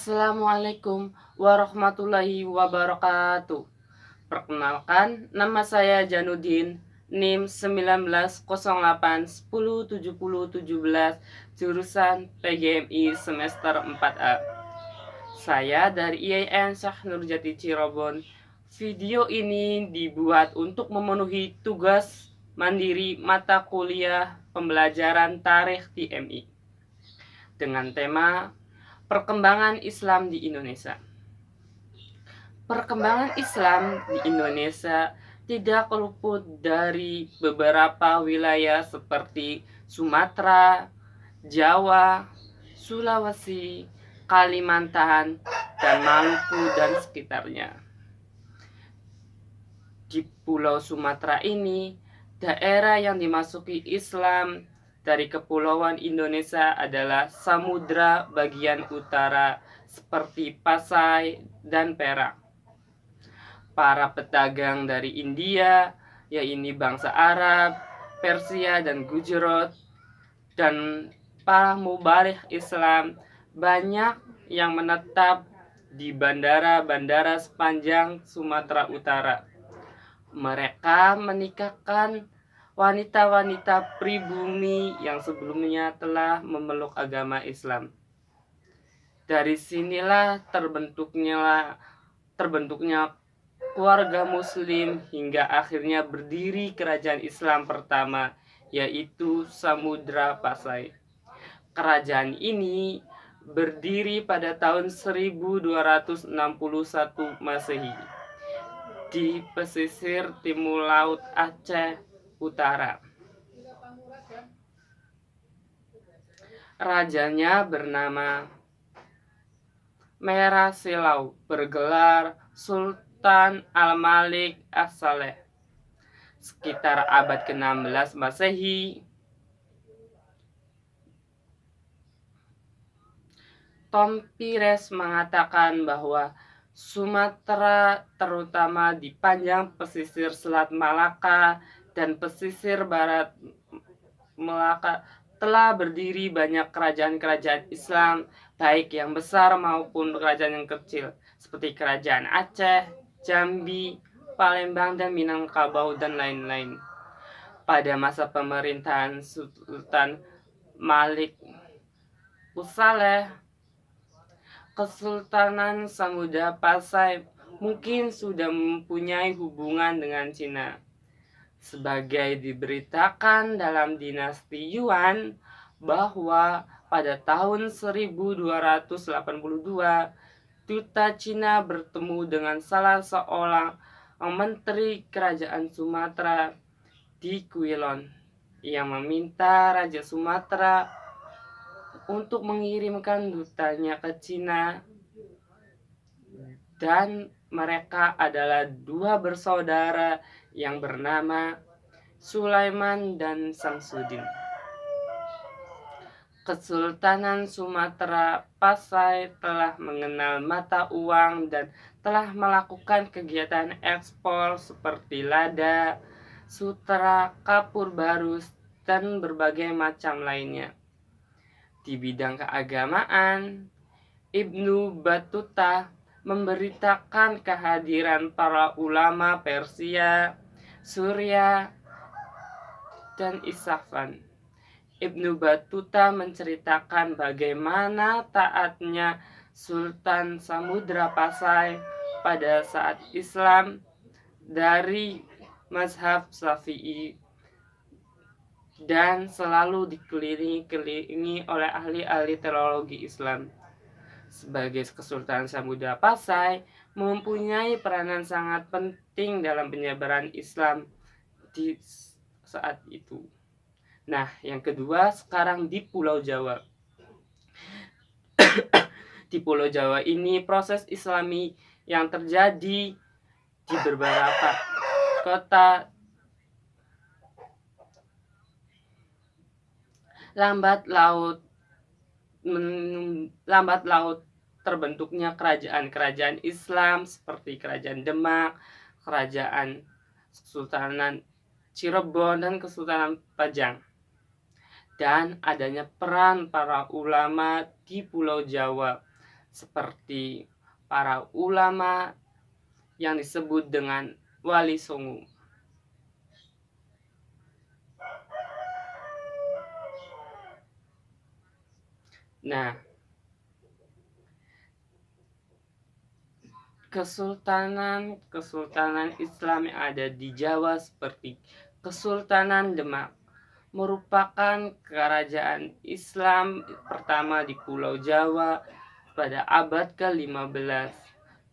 Assalamualaikum warahmatullahi wabarakatuh. Perkenalkan, nama saya Janudin, NIM 1908107017, jurusan PGMI semester 4A. Saya dari IAIN Syekh Nurjati Cirebon. Video ini dibuat untuk memenuhi tugas mandiri mata kuliah pembelajaran Tarikh di MI dengan tema Perkembangan Islam di Indonesia. Perkembangan Islam di Indonesia tidak luput dari beberapa wilayah seperti Sumatera, Jawa, Sulawesi, Kalimantan, dan Maluku dan sekitarnya. Di Pulau Sumatera ini, daerah yang dimasuki Islam dari kepulauan Indonesia adalah samudra bagian utara seperti Pasai dan Perak. Para pedagang dari India, yaitu bangsa Arab, Persia, dan Gujarat, dan para mubaligh Islam banyak yang menetap di bandara-bandara sepanjang Sumatera Utara. Mereka menikahkan wanita-wanita pribumi yang sebelumnya telah memeluk agama Islam. Dari sinilah terbentuknya keluarga muslim hingga akhirnya berdiri kerajaan Islam pertama, yaitu Samudra Pasai. Kerajaan ini berdiri pada tahun 1261 Masehi di pesisir timur laut Aceh Utara. Rajanya bernama Merah Silau, bergelar Sultan Al-Malik As-Saleh. Sekitar abad ke-16 Masehi, Tom Pires mengatakan bahwa Sumatera, terutama di panjang pesisir selat Malaka dan pesisir barat Melaka, telah berdiri banyak kerajaan-kerajaan Islam, baik yang besar maupun kerajaan yang kecil, seperti kerajaan Aceh, Jambi, Palembang, dan Minangkabau, dan lain-lain. Pada masa pemerintahan Sultan Malik As-Saleh, Kesultanan Samudra Pasai mungkin sudah mempunyai hubungan dengan Cina. Sebagai diberitakan dalam dinasti Yuan bahwa pada tahun 1282 duta Cina bertemu dengan salah seorang menteri kerajaan Sumatera di Quilon yang meminta Raja Sumatera untuk mengirimkan dutanya ke Cina, dan mereka adalah dua bersaudara yang bernama Sulaiman dan Samsudin. Kesultanan Sumatera Pasai telah mengenal mata uang dan telah melakukan kegiatan ekspor seperti lada, sutra, kapur barus, dan berbagai macam lainnya. Di bidang keagamaan, Ibnu Battuta memberitakan kehadiran para ulama Persia, Suria, dan Isfahan. Ibnu Battuta menceritakan bagaimana taatnya Sultan Samudra Pasai pada saat Islam dari mazhab Syafi'i dan selalu dikelilingi oleh ahli-ahli teologi Islam. Sebagai Kesultanan Samudra Pasai mempunyai peranan sangat penting dalam penyebaran Islam di saat itu. Nah, yang kedua sekarang di Pulau Jawa. Di Pulau Jawa ini proses Islami yang terjadi di beberapa kota lambat laut terbentuknya kerajaan-kerajaan Islam seperti Kerajaan Demak, Kerajaan Kesultanan Cirebon, dan Kesultanan Pajang. Dan adanya peran para ulama di Pulau Jawa seperti para ulama yang disebut dengan Wali Songo. Nah, kesultanan Islam yang ada di Jawa seperti Kesultanan Demak merupakan kerajaan Islam pertama di Pulau Jawa pada abad ke-15.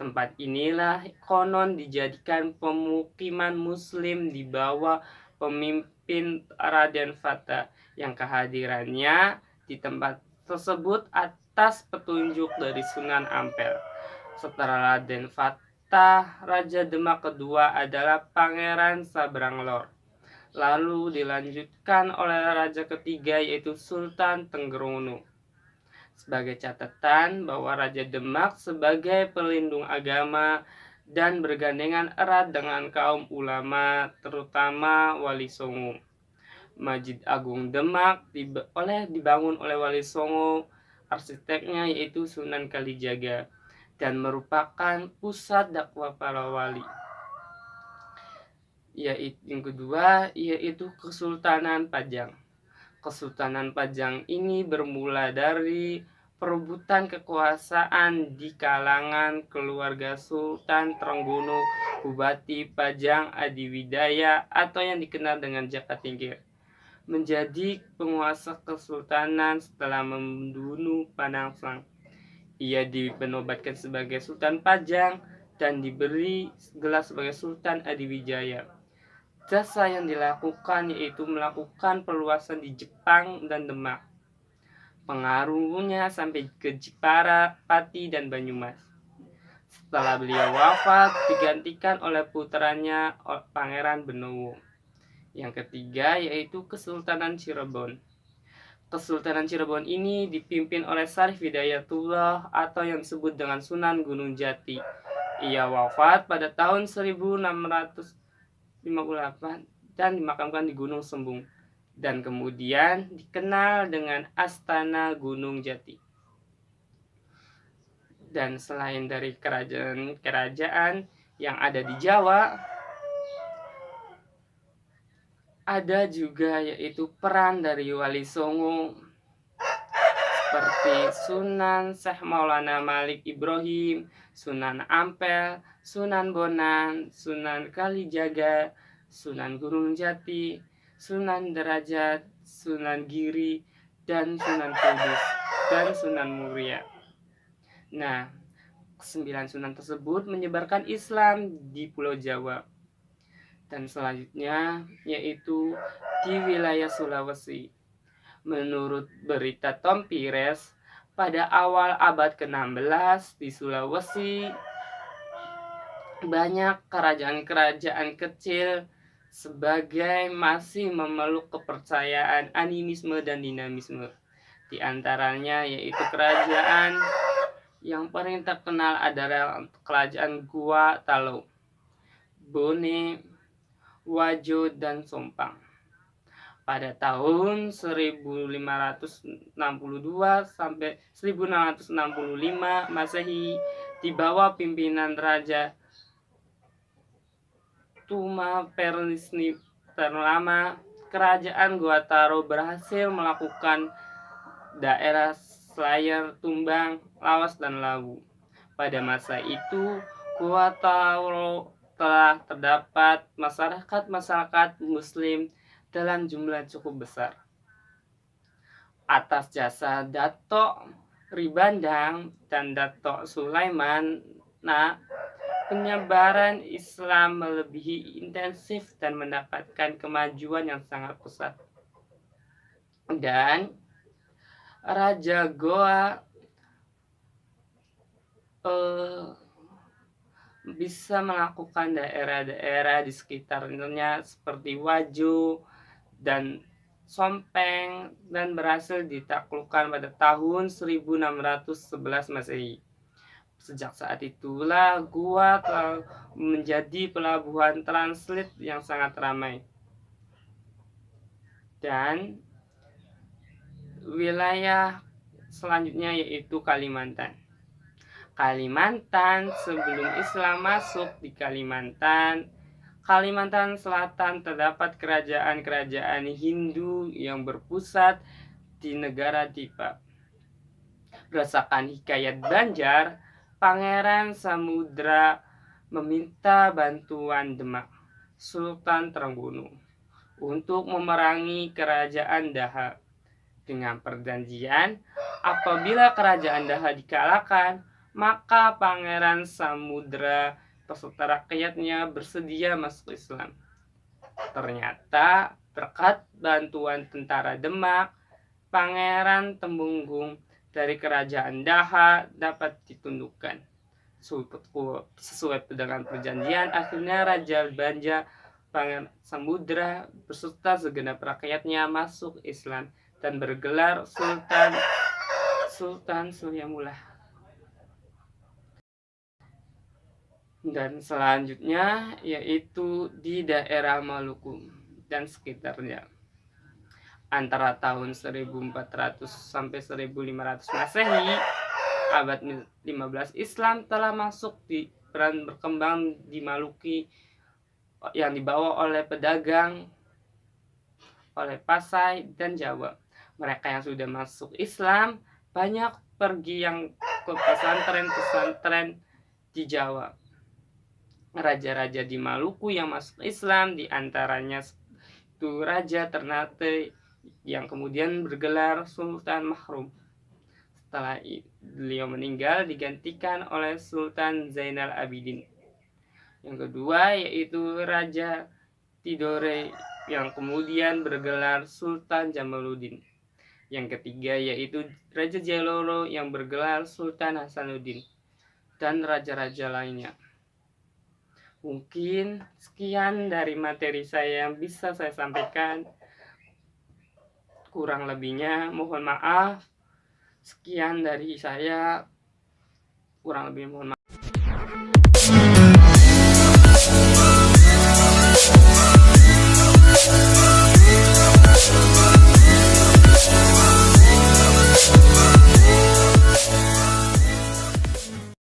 Tempat inilah konon dijadikan pemukiman muslim di bawah pemimpin Raden Fata, yang kehadirannya di tempat tersebut atas petunjuk dari Sunan Ampel. Setelah Raden Fata, Raja Demak kedua adalah Pangeran Sabranglor. Lalu dilanjutkan oleh raja ketiga yaitu Sultan Tenggerono. Sebagai catatan bahwa Raja Demak sebagai pelindung agama dan bergandengan erat dengan kaum ulama, terutama Wali Songo. Masjid Agung Demak dibangun oleh Wali Songo, arsiteknya yaitu Sunan Kalijaga, dan merupakan pusat dakwah para wali. Yang kedua yaitu Kesultanan Pajang. Kesultanan Pajang ini bermula dari perebutan kekuasaan di kalangan keluarga Sultan Trenggono Bupati Pajang Adiwidaya atau yang dikenal dengan Jaka Tingkir, menjadi penguasa kesultanan setelah membunuh Panangsang. Ia dinobatkan sebagai Sultan Pajang dan diberi gelar sebagai Sultan Adiwijaya. Jasa yang dilakukan yaitu melakukan perluasan di Jepang dan Demak. Pengaruhnya sampai ke Jepara, Pati, dan Banyumas. Setelah beliau wafat, digantikan oleh putranya Pangeran Benowo. Yang ketiga yaitu Kesultanan Cirebon. Kesultanan Cirebon ini dipimpin oleh Syarif Hidayatullah atau yang disebut dengan Sunan Gunung Jati. Ia wafat pada tahun 1658 dan dimakamkan di Gunung Sembung, dan kemudian dikenal dengan Astana Gunung Jati. Dan selain dari kerajaan yang ada di Jawa, ada juga yaitu peran dari Wali Songo seperti Sunan Syekh Maulana Malik Ibrahim, Sunan Ampel, Sunan Bonang, Sunan Kalijaga, Sunan Gunung Jati, Sunan Derajat, Sunan Giri, dan Sunan Kudus, dan Sunan Muria. Nah, 9 sunan tersebut menyebarkan Islam di Pulau Jawa. Dan selanjutnya yaitu di wilayah Sulawesi. Menurut berita Tom Pires, pada awal abad ke-16 di Sulawesi banyak kerajaan-kerajaan kecil sebagai masih memeluk kepercayaan animisme dan dinamisme. Di antaranya yaitu kerajaan yang paling terkenal adalah kerajaan Gua Talau, Bone, Wajo, dan Sompang. Pada tahun 1562 sampai 1665 Masehi, di bawah pimpinan Raja Tuma Pernisni Terlama, kerajaan Gua Taro berhasil melakukan daerah Slayer, Tumbang, Lawas, dan Lawu. Pada masa itu, Gua Taro telah terdapat masyarakat Muslim dalam jumlah cukup besar. Atas jasa Dato' Ribandang dan Dato' Sulaiman, penyebaran Islam melebihi intensif dan mendapatkan kemajuan yang sangat pesat. Dan Raja Goa bisa melakukan daerah-daerah di sekitarnya seperti Wajo dan Sompeng, dan berhasil ditaklukkan pada tahun 1611 Masehi. Sejak saat itulah Gua telah menjadi pelabuhan transit yang sangat ramai. Dan wilayah selanjutnya yaitu Kalimantan. Kalimantan sebelum Islam masuk di Kalimantan Selatan terdapat kerajaan-kerajaan Hindu yang berpusat di negara Dipa. Berdasarkan hikayat Banjar, Pangeran Samudra meminta bantuan Demak, Sultan Trenggono, untuk memerangi kerajaan Daha. Dengan perjanjian, apabila kerajaan Daha dikalahkan, maka Pangeran Samudra beserta rakyatnya bersedia masuk Islam. Ternyata berkat bantuan tentara Demak, Pangeran Temenggung dari kerajaan Daha dapat ditundukkan. Sesuai dengan perjanjian, akhirnya Raja Banja Pangeran Samudra beserta segenap rakyatnya masuk Islam dan bergelar Sultan Suryamula. Dan selanjutnya yaitu di daerah Maluku dan sekitarnya. Antara tahun 1400 sampai 1500 Masehi, abad 15 Islam telah masuk di peran berkembang di Maluku yang dibawa oleh pedagang oleh Pasai dan Jawa. Mereka yang sudah masuk Islam banyak pergi yang ke pesantren-pesantren di Jawa. Raja-raja di Maluku yang masuk Islam diantaranya itu Raja Ternate yang kemudian bergelar Sultan Mahrum. Setelah beliau meninggal digantikan oleh Sultan Zainal Abidin. Yang kedua yaitu Raja Tidore yang kemudian bergelar Sultan Jamaluddin. Yang ketiga yaitu Raja Jailolo yang bergelar Sultan Hasanuddin dan raja-raja lainnya. Mungkin sekian dari materi saya yang bisa saya sampaikan. Kurang lebihnya mohon maaf. Sekian dari saya. Kurang lebih mohon maaf.